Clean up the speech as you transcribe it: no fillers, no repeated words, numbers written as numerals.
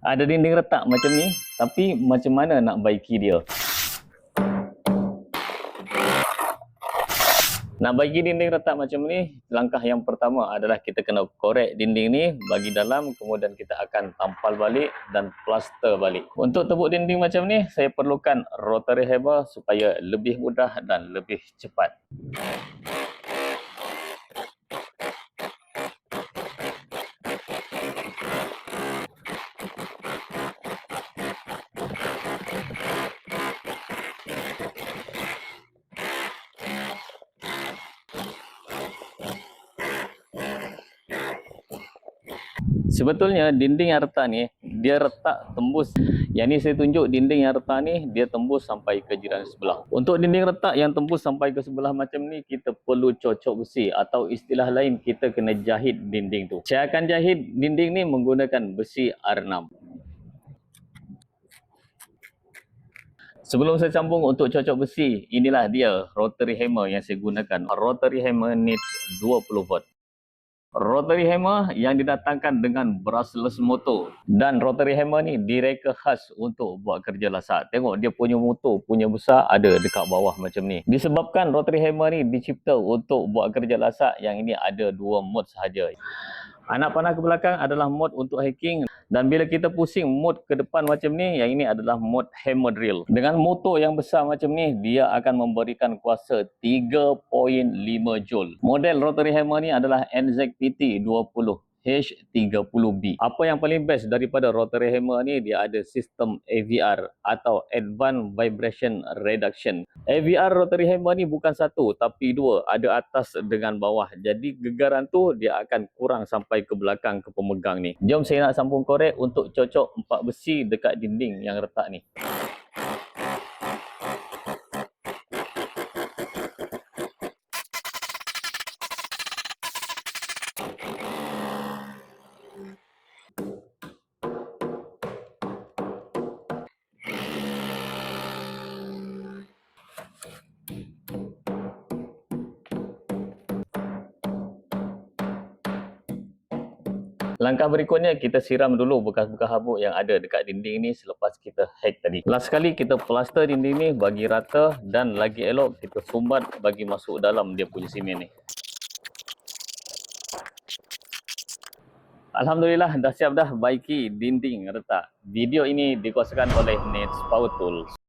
Ada dinding retak macam ni, tapi macam mana nak baiki dia? Nak baiki dinding retak macam ni, langkah yang pertama adalah kita kena korek dinding ni bagi dalam, kemudian kita akan tampal balik dan plaster balik. Untuk tebuk dinding macam ni, saya perlukan rotary hammer supaya lebih mudah dan lebih cepat. Sebetulnya dinding yang retak ni, dia retak tembus. Yang ni saya tunjuk dinding yang retak ni, dia tembus sampai ke jiran sebelah. Untuk dinding retak yang tembus sampai ke sebelah macam ni, kita perlu cocok besi, atau istilah lain kita kena jahit dinding tu. Saya akan jahit dinding ni menggunakan besi R6. Sebelum saya sambung untuk cocok besi, inilah dia rotary hammer yang saya gunakan. Rotary hammer needs 20 volt. Rotary hammer yang didatangkan dengan brushless motor. Dan rotary hammer ni direka khas untuk buat kerja lasak. Tengok dia punya motor punya besar ada dekat bawah macam ni. Disebabkan rotary hammer ni dicipta untuk buat kerja lasak, yang ini ada 2 mod sahaja. Anak panah ke belakang adalah mod untuk hacking, dan bila kita pusing mod ke depan macam ni, yang ini adalah mod hammer drill. Dengan motor yang besar macam ni, dia akan memberikan kuasa 3.5 joule. Model rotary hammer ni adalah NZPT 20 H30B. Apa yang paling best daripada rotary hammer ni, dia ada sistem AVR atau Advanced Vibration Reduction. AVR rotary hammer ni bukan satu tapi 2, ada atas dengan bawah. Jadi gegaran tu dia akan kurang sampai ke belakang ke pemegang ni. Jom saya nak sambung korek untuk cocok 4 besi dekat dinding yang retak ni. Langkah berikutnya, kita siram dulu bekas-bekas habuk yang ada dekat dinding ni selepas kita hack tadi. Last sekali kita plaster dinding ni bagi rata, dan lagi elok kita sumbat bagi masuk dalam dia punya simen ni. Alhamdulillah dah siap dah baiki dinding retak. Video ini dikuasakan oleh Nets Power Tools.